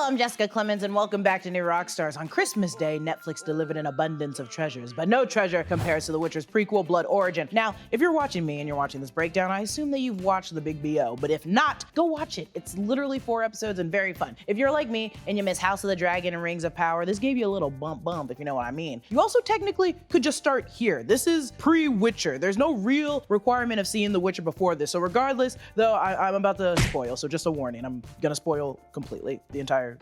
I'm Jessica Clemons, and welcome back to New Rockstars. On Christmas Day, Netflix delivered an abundance of treasures, but no treasure compares to The Witcher's prequel, Blood Origin. Now, if you're watching me and you're watching this breakdown, I assume that you've watched the big BO, but if not, go watch it. It's literally 4 episodes and very fun. If you're like me and you miss House of the Dragon and Rings of Power, this gave you a little bump, if you know what I mean. You also technically could just start here. This is pre-Witcher. There's no real requirement of seeing The Witcher before this, so regardless, though I'm about to spoil, so just a warning, I'm gonna spoil completely the entire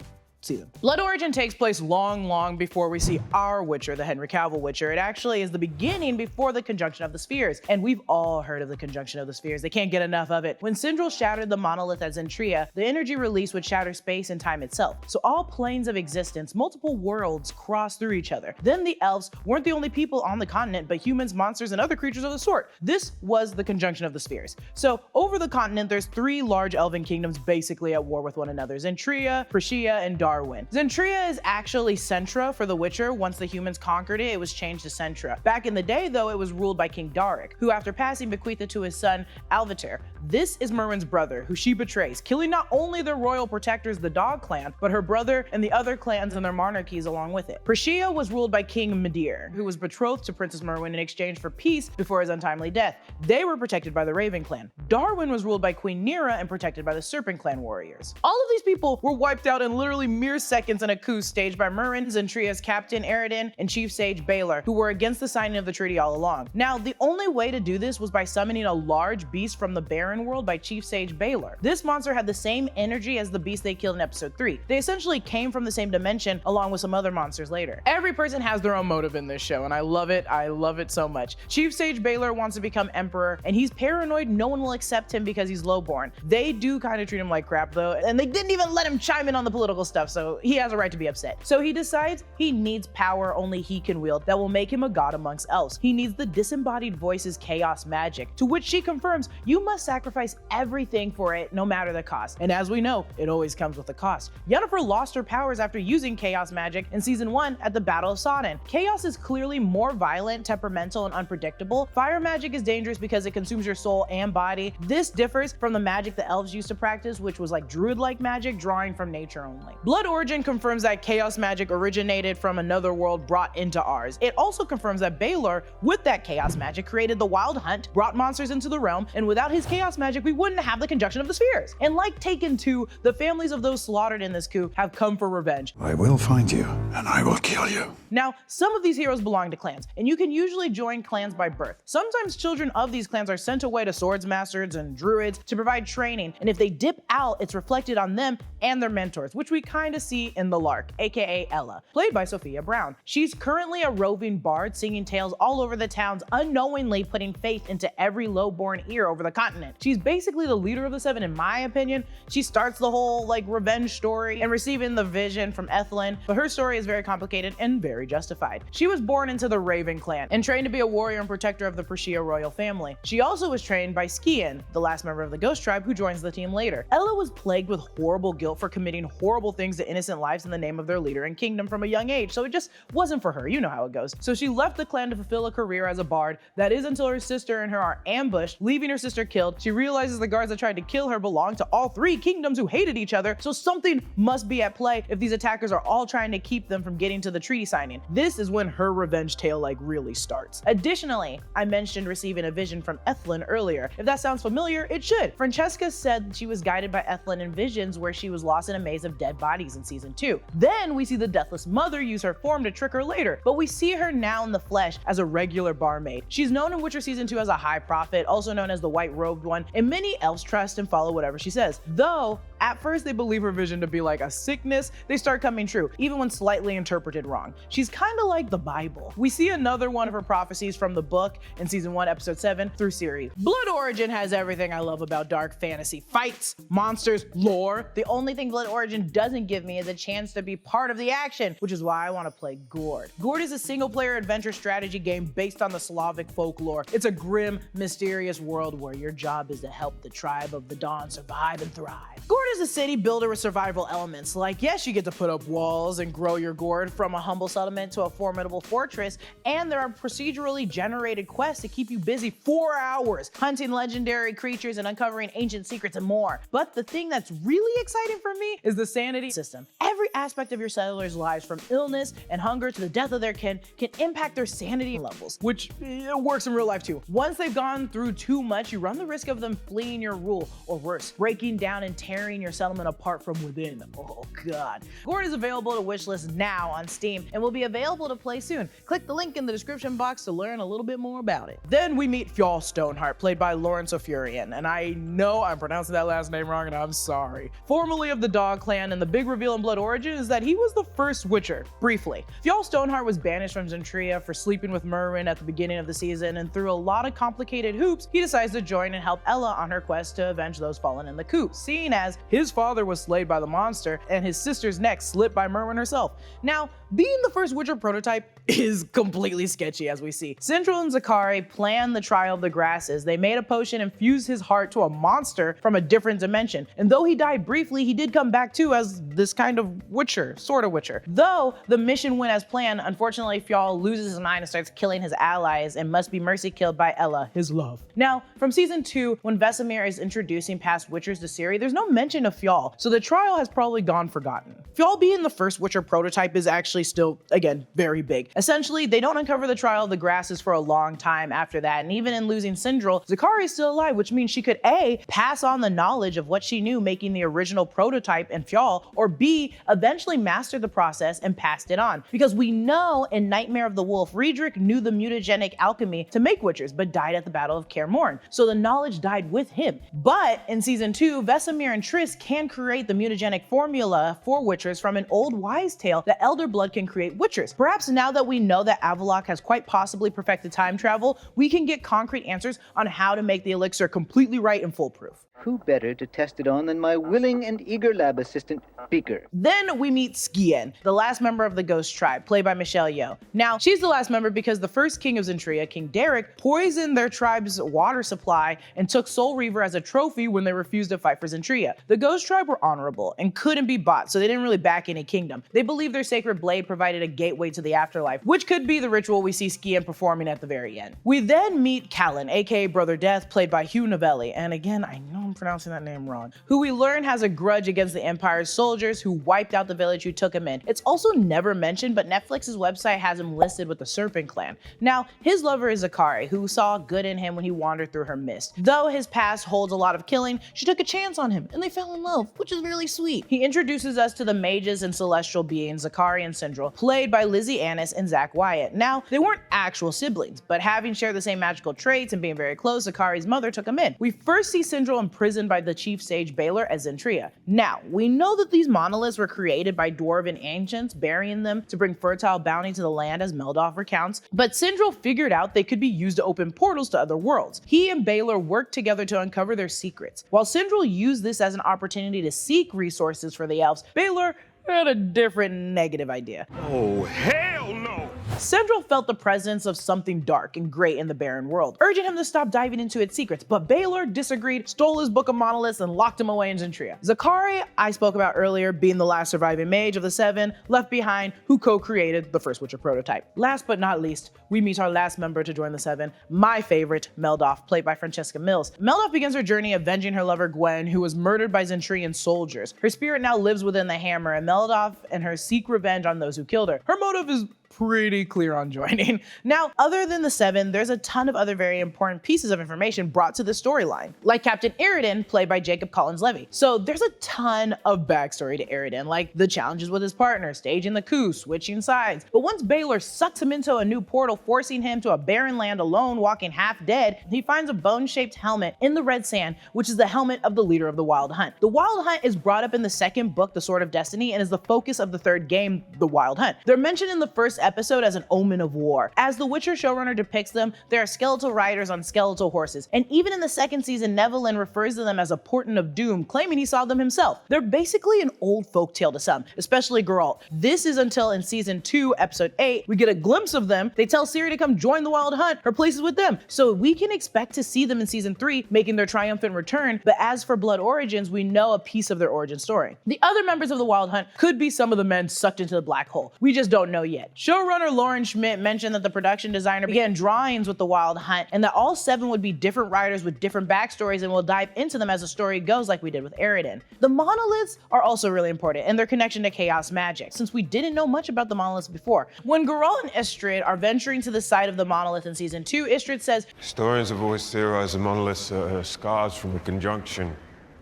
season. Blood Origin takes place long before we see our Witcher, the Henry Cavill Witcher. It actually is the beginning before the conjunction of the spheres, and we've all heard of the conjunction of the spheres. They can't get enough of it. When Sindral shattered the monolith at Zentria, the energy release would shatter space and time itself. So all planes of existence, multiple worlds cross through each other. Then the elves weren't the only people on the continent, but humans, monsters, and other creatures of the sort. This was the conjunction of the spheres. So over the continent, there's 3 large elven kingdoms basically at war with one another: Zentria, Prussia, and Darwin. Zentria is actually Centra for The Witcher. Once the humans conquered it, it was changed to Centra. Back in the day, though, it was ruled by King Barrick, who after passing bequeathed it to his son, Alvatar. This is Merwin's brother, who she betrays, killing not only their royal protectors, the Dog clan, but her brother and the other clans and their monarchies along with it. Prussia was ruled by King Medir, who was betrothed to Princess Merwin in exchange for peace before his untimely death. They were protected by the Raven clan. Darwin was ruled by Queen Nira and protected by the Serpent clan warriors. All of these people were wiped out in literally mere seconds in a coup staged by Merwin, Zentria's captain Eredin, and Chief Sage Baylor, who were against the signing of the treaty all along. Now, the only way to do this was by summoning a large beast from the barren world by Chief Sage Baylor. This monster had the same energy as the beast they killed in episode 3. They essentially came from the same dimension along with some other monsters later. Every person has their own motive in this show, and I love it so much. Chief Sage Baylor wants to become emperor, and he's paranoid no one will accept him because he's lowborn. They do kind of treat him like crap though, and they didn't even let him chime in on the political stuff, so he has a right to be upset. So he decides he needs power only he can wield that will make him a god amongst elves. He needs the disembodied voice's chaos magic, to which she confirms you must sacrifice everything for it no matter the cost. And as we know, it always comes with a cost. Yennefer lost her powers after using chaos magic in season 1 at the Battle of Sodden. Chaos is clearly more violent, temperamental, and unpredictable. Fire magic is dangerous because it consumes your soul and body. This differs from the magic the elves used to practice, which was like druid-like magic, drawing from nature only. Blood Origin confirms that chaos magic originated from another world brought into ours. It also confirms that Baylor, with that chaos magic, created the Wild Hunt, brought monsters into the realm, and without his chaos magic, we wouldn't have the conjunction of the spheres. And like Taken 2, the families of those slaughtered in this coup have come for revenge. I will find you, and I will kill you. Now, some of these heroes belong to clans, and you can usually join clans by birth. Sometimes children of these clans are sent away to swords masters and druids to provide training, and if they dip out, it's reflected on them and their mentors, which we kind of see in the Lark, aka Ella, played by Sophia Brown. She's currently a roving bard singing tales all over the towns, unknowingly putting faith into every low-born ear over the continent. She's basically the leader of the 7 in my opinion. She starts the whole revenge story and receiving the vision from Ithlinne, but her story is very complicated and very justified. She was born into the Raven clan and trained to be a warrior and protector of the Prussia royal family. She also was trained by Skian, the last member of the Ghost tribe who joins the team later. Ella was plagued with horrible guilt for committing horrible things to innocent lives in the name of their leader and kingdom from a young age, so it just wasn't for her. You know how it goes. So she left the clan to fulfill a career as a bard. That is until her sister and her are ambushed, leaving her sister killed. She realizes the guards that tried to kill her belong to all 3 kingdoms who hated each other, so something must be at play if these attackers are all trying to keep them from getting to the treaty signing. This is when her revenge tale really starts. Additionally, I mentioned receiving a vision from Ithlinne earlier. If that sounds familiar, it should. Francesca said she was guided by Ithlinne in visions where she was lost in a maze of dead bodies in season 2. Then we see the Deathless Mother use her form to trick her later, but we see her now in the flesh as a regular barmaid. She's known in Witcher season 2 as a high prophet, also known as the White Robed One, and many elves trust and follow whatever she says. Though, at first they believe her vision to be like a sickness, they start coming true, even when slightly interpreted wrong. She's kind of like the Bible. We see another one of her prophecies from the book in season 1, episode 7 through series. Blood Origin has everything I love about dark fantasy: fights, monsters, lore. The only thing Blood Origin doesn't give me is a chance to be part of the action, which is why I want to play Gord. Gord is a single-player adventure strategy game based on the Slavic folklore. It's a grim, mysterious world where your job is to help the tribe of the Dawn survive and thrive. Gord is a city builder with survival elements. Yes, you get to put up walls and grow your gourd from a humble settlement to a formidable fortress, and there are procedurally generated quests to keep you busy 4 hours, hunting legendary creatures and uncovering ancient secrets and more. But the thing that's really exciting for me is the sanity system. Every aspect of your settlers' lives, from illness and hunger to the death of their kin, can impact their sanity levels, which works in real life too. Once they've gone through too much, you run the risk of them fleeing your rule, or worse, breaking down and tearing your settlement apart from within. Oh god. Gord is available to wishlist now on Steam and will be available to play soon. Click the link in the description box to learn a little bit more about it. Then we meet Fjaul Stoneheart, played by Lawrence O'Furian, and I know I'm pronouncing that last name wrong and I'm sorry. Formerly of the Dog Clan, and the big reveal in Blood Origin is that he was the first Witcher. Briefly, Fjaul Stoneheart was banished from Zentria for sleeping with Merwin at the beginning of the season, and through a lot of complicated hoops, he decides to join and help Ella on her quest to avenge those fallen in the coup, seeing as his father was slayed by the monster and his sister's neck slit by Merwin herself. Now, being the first Witcher prototype is completely sketchy, as we see. Sindral and Zakari planned the trial of the grasses. They made a potion and fused his heart to a monster from a different dimension. And though he died briefly, he did come back too as this kind of Witcher, sort of Witcher. Though the mission went as planned, unfortunately Fjaul loses his mind and starts killing his allies and must be mercy killed by Ella, his love. Now, from season 2, when Vesemir is introducing past Witchers to Ciri, there's no mention of Fjaul, so the trial has probably gone forgotten. Fjaul being the first Witcher prototype is actually still, again, very big. Essentially, they don't uncover the trial of the grasses for a long time after that, and even in losing Sindral, Zakari is still alive, which means she could A, pass on the knowledge of what she knew making the original prototype in Fjaul, or B, eventually master the process and passed it on. Because we know in Nightmare of the Wolf, Riedrich knew the mutagenic alchemy to make Witchers, but died at the Battle of Kaer Morhen, so the knowledge died with him. But in season 2, Vesemir and Triss can create the mutagenic formula for Witchers from an old wise tale that Elder Blood can create Witchers. Perhaps now that we know that Avallac'h has quite possibly perfected time travel, we can get concrete answers on how to make the elixir completely right and foolproof. Who better to test it on than my willing and eager lab assistant, Beaker? Then we meet Skien, the last member of the Ghost Tribe, played by Michelle Yeoh. Now, she's the last member because the first king of Zentria, King Derek, poisoned their tribe's water supply and took Soul Reaver as a trophy when they refused to fight for Zentria. The Ghost Tribe were honorable and couldn't be bought, so they didn't really back any kingdom. They believed their sacred blade provided a gateway to the afterlife, which could be the ritual we see Skien performing at the very end. We then meet Callan, aka Brother Death, played by Hugh Novelli, and again, I know I'm pronouncing that name wrong, who we learn has a grudge against the Empire's soldiers who wiped out the village who took him in. It's also never mentioned, but Netflix's website has him listed with the Serpent Clan. Now, his lover is Zakari, who saw good in him when he wandered through her mist. Though his past holds a lot of killing, she took a chance on him, and they fell in love, which is really sweet. He introduces us to the mages and celestial beings, Zakari and Sindral, played by Lizzie Annis and Zach Wyatt. Now, they weren't actual siblings, but having shared the same magical traits and being very close, Zakari's mother took him in. We first see Sindral imprisoned by the chief sage Baylor as Zentria. Now, we know that these monoliths were created by dwarven ancients, burying them to bring fertile bounty to the land, as Meldoff recounts, but Sindral figured out they could be used to open portals to other worlds. He and Baylor worked together to uncover their secrets. While Sindral used this as an opportunity to seek resources for the elves, Baylor had a different negative idea. Oh, hell no! Sindral felt the presence of something dark and great in the barren world, urging him to stop diving into its secrets, but Baylor disagreed, stole his book of monoliths, and locked him away in Zentria. Zakari, I spoke about earlier, being the last surviving mage of the 7 left behind, who co-created the first Witcher prototype. Last but not least, we meet our last member to join the 7, my favorite, Meldoff, played by Francesca Mills. Meldoff begins her journey avenging her lover Gwen, who was murdered by Zentrian soldiers. Her spirit now lives within the hammer, and Meldoff and her seek revenge on those who killed her. Her motive is pretty clear on joining. Now, other than the 7, there's a ton of other very important pieces of information brought to the storyline, like Captain Aridin, played by Jacob Collins-Levy. So there's a ton of backstory to Aridin, like the challenges with his partner, staging the coup, switching sides. But once Baylor sucks him into a new portal, forcing him to a barren land alone, walking half dead, he finds a bone-shaped helmet in the red sand, which is the helmet of the leader of the Wild Hunt. The Wild Hunt is brought up in the second book, The Sword of Destiny, and is the focus of the third game, The Wild Hunt. They're mentioned in the first episode as an omen of war. As the Witcher showrunner depicts them, they are skeletal riders on skeletal horses, and even in the second season, Nevelin refers to them as a portent of doom, claiming he saw them himself. They're basically an old folktale to some, especially Geralt. This is until in season 2, episode 8, we get a glimpse of them. They tell Ciri to come join the Wild Hunt, her place is with them, so we can expect to see them in season 3, making their triumphant return. But as for Blood Origins, we know a piece of their origin story. The other members of the Wild Hunt could be some of the men sucked into the black hole. We just don't know yet. Showrunner Lauren Schmidt mentioned that the production designer began drawings with the Wild Hunt and that all 7 would be different writers with different backstories, and we'll dive into them as the story goes like we did with Eridan. The monoliths are also really important and their connection to chaos magic, since we didn't know much about the monoliths before. When Geralt and Istrid are venturing to the site of the monolith in season 2, Istrid says, Historians have always theorized the monoliths are scars from a conjunction,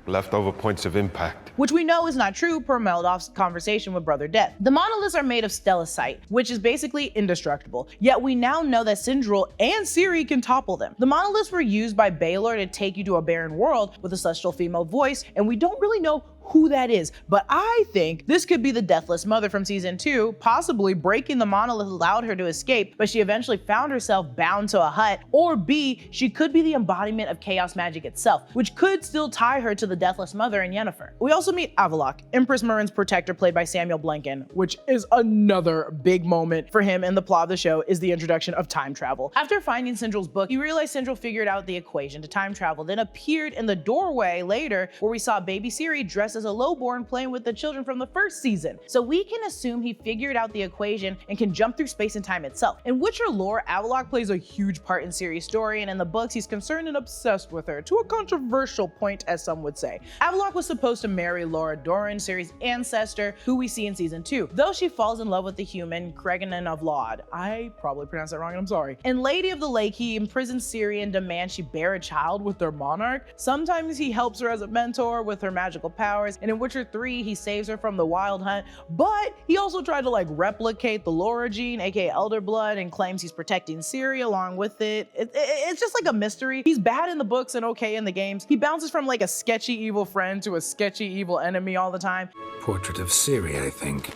leftover points of impact. which we know is not true per Meldov's conversation with Brother Death. The monoliths are made of stellacite, which is basically indestructible, yet we now know that Sindril and Ciri can topple them. The monoliths were used by Baelor to take you to a barren world with a celestial female voice, and we don't really know who that is, but I think this could be the Deathless Mother from season 2, possibly breaking the monolith allowed her to escape, but she eventually found herself bound to a hut, or B, she could be the embodiment of chaos magic itself, which could still tie her to the Deathless Mother and Yennefer. We also meet Avallac'h, Empress Marin's protector played by Samuel Blanken, which is another big moment for him in the plot of the show is the introduction of time travel. After finding Sindril's book, he realized Sindril figured out the equation to time travel, then appeared in the doorway later where we saw baby Ciri dressed as a lowborn playing with the children from the first season. So we can assume he figured out the equation and can jump through space and time itself. In Witcher lore, Avallac'h plays a huge part in Ciri's story, and in the books he's concerned and obsessed with her, to a controversial point as some would say. Avallac'h was supposed to marry Laura Doran, Ciri's ancestor, who we see in season 2, though she falls in love with the human Creganon of Laud. I probably pronounced that wrong and I'm sorry. In Lady of the Lake, he imprisons Ciri and demands she bear a child with their monarch. Sometimes he helps her as a mentor with her magical powers, and in Witcher 3 he saves her from the Wild Hunt, but he also tried to replicate the Laura gene, aka Elder Blood, and claims he's protecting Ciri along with it. It's just like a mystery. He's bad in the books and okay in the games. He bounces from a sketchy evil friend to a sketchy evil enemy all the time. Portrait of Ciri, I think.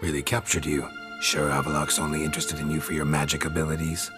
Really captured you. Sure Avallac'h's only interested in you for your magic abilities?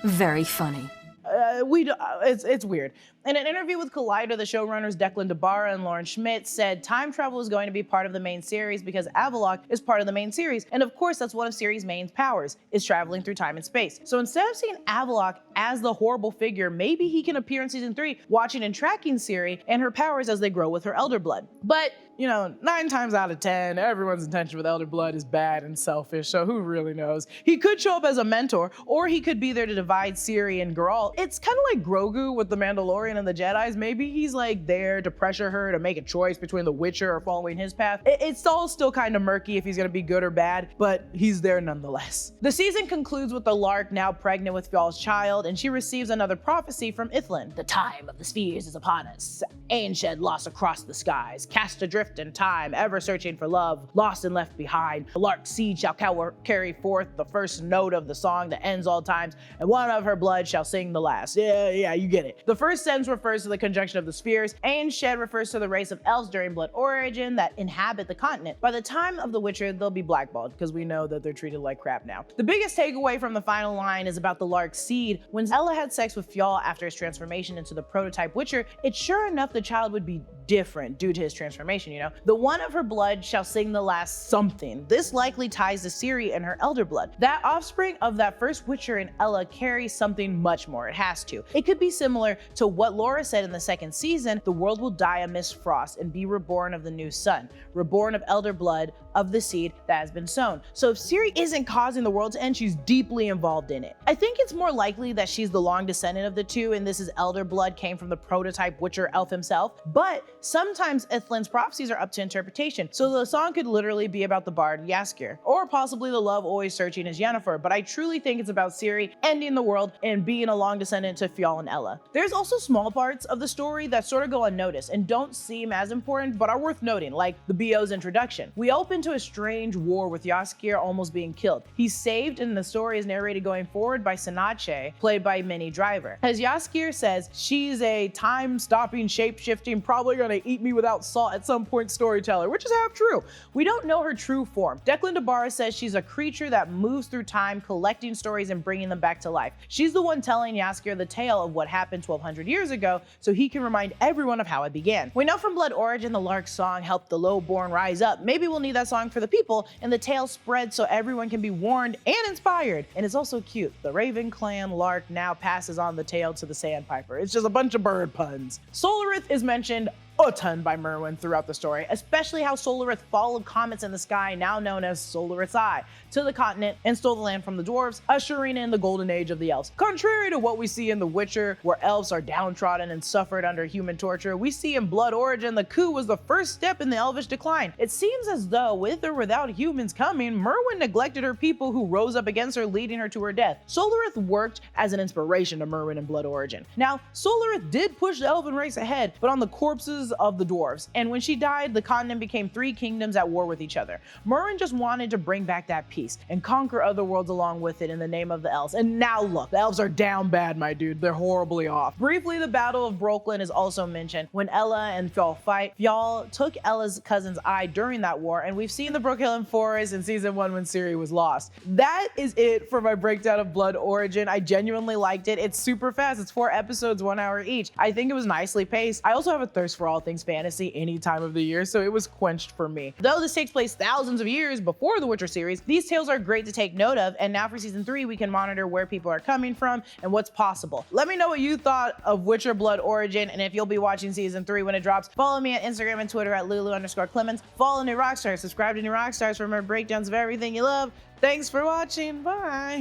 Very funny. It's weird. In an interview with Collider, the showrunners Declan DeBarra and Lauren Schmidt said time travel is going to be part of the main series because Avallac'h is part of the main series, and of course that's one of Ciri's main powers, is traveling through time and space. So instead of seeing Avallac'h as the horrible figure, maybe he can appear in season 3 watching and tracking Ciri and her powers as they grow with her Elder Blood. But 9 times out of 10, everyone's intention with Elder Blood is bad and selfish, so who really knows? He could show up as a mentor, or he could be there to divide Ciri and Geralt. It's kind of like Grogu with the Mandalorian and the Jedis. Maybe he's there to pressure her to make a choice between the Witcher or following his path. It's all still kind of murky if he's gonna be good or bad, but he's there nonetheless. The season concludes with the Lark now pregnant with Fjall's child, and she receives another prophecy from Ithlinne. The time of the spheres is upon us. Ainshed lost across the skies, cast adrift in time, ever searching for love, lost and left behind. The Lark's seed shall carry forth the first note of the song that ends all times, and one of her blood shall sing the last. Yeah, you get it. The first sentence refers to the conjunction of the spheres. Ainshed refers to the race of elves during Blood Origin that inhabit the continent. By the time of The Witcher, they'll be blackballed, because we know that they're treated like crap now. The biggest takeaway from the final line is about the Lark's seed. When Ella had sex with Fjall after his transformation into the prototype Witcher, it's sure enough the child would be different due to his transformation, The one of her blood shall sing the last something. This likely ties to Ciri and her Elder Blood. That offspring of that first Witcher and Ella carries something much more. It has to. It could be similar to what Laura said in the second season: the world will die amidst frost and be reborn of the new sun, reborn of Elder Blood, of the seed that has been sown. So if Ciri isn't causing the world to end, she's deeply involved in it. I think it's more likely that she's the long descendant of the two, and this is Elder Blood came from the prototype Witcher elf himself, but sometimes Ithlinne's prophecies are up to interpretation, so the song could literally be about the bard Jaskier, or possibly the love always searching is Yennefer, but I truly think it's about Ciri ending the world and being a long descendant to Fjall and Ella. There's also small parts of the story that sort of go unnoticed and don't seem as important, but are worth noting, like the BO's introduction. We open to a strange war with Jaskier almost being killed. He's saved, and the story is narrated going forward by Sinache, played by Minnie Driver. As Jaskier says, she's a time-stopping, shape-shifting, probably gonna eat me without salt at some point storyteller, which is half true. We don't know her true form. Declan DeBarra says she's a creature that moves through time, collecting stories and bringing them back to life. She's the one telling Jaskier the tale of what happened 1200 years ago, so he can remind everyone of how it began. We know from Blood Origin the Lark's song helped the lowborn rise up. Maybe we'll need that song for the people, and the tale spreads so everyone can be warned and inspired. And it's also cute. The Raven Clan Lark now passes on the tale to the Sandpiper. It's just a bunch of bird puns. Solarith is mentioned a ton by Merwin throughout the story, especially how Solarith followed comets in the sky, now known as Solarith's Eye, to the continent and stole the land from the dwarves, ushering in the golden age of the elves. Contrary to what we see in The Witcher, where elves are downtrodden and suffered under human torture, we see in Blood Origin the coup was the first step in the elvish decline. It seems as though, with or without humans coming, Merwin neglected her people who rose up against her, leading her to her death. Solarith worked as an inspiration to Merwin in Blood Origin. Now, Solarith did push the elven race ahead, but on the corpses of the dwarves, and when she died, the continent became 3 kingdoms at war with each other. Merwin just wanted to bring back that peace and conquer other worlds along with it in the name of the elves. And now look, the elves are down bad, my dude. They're horribly off. Briefly, the Battle of Brooklyn is also mentioned. When Ella and Fjall fight, Fjall took Ella's cousin's eye during that war, and we've seen the Brooklyn Forest in season 1 when Ciri was lost. That is it for my breakdown of Blood Origin. I genuinely liked it. It's super fast. It's 4 episodes, 1 hour each. I think it was nicely paced. I also have a thirst for all things fantasy any time of the year, so it was quenched for me. Though this takes place thousands of years before the Witcher series, these tales are great to take note of, and now for season 3 we can monitor where people are coming from and what's possible. Let me know what you thought of Witcher Blood Origin, and if you'll be watching season 3 when it drops. Follow me on Instagram and Twitter at Lulu_Clemons. Follow New Rockstars, subscribe to New Rockstars for more breakdowns of everything you love. Thanks for watching, bye!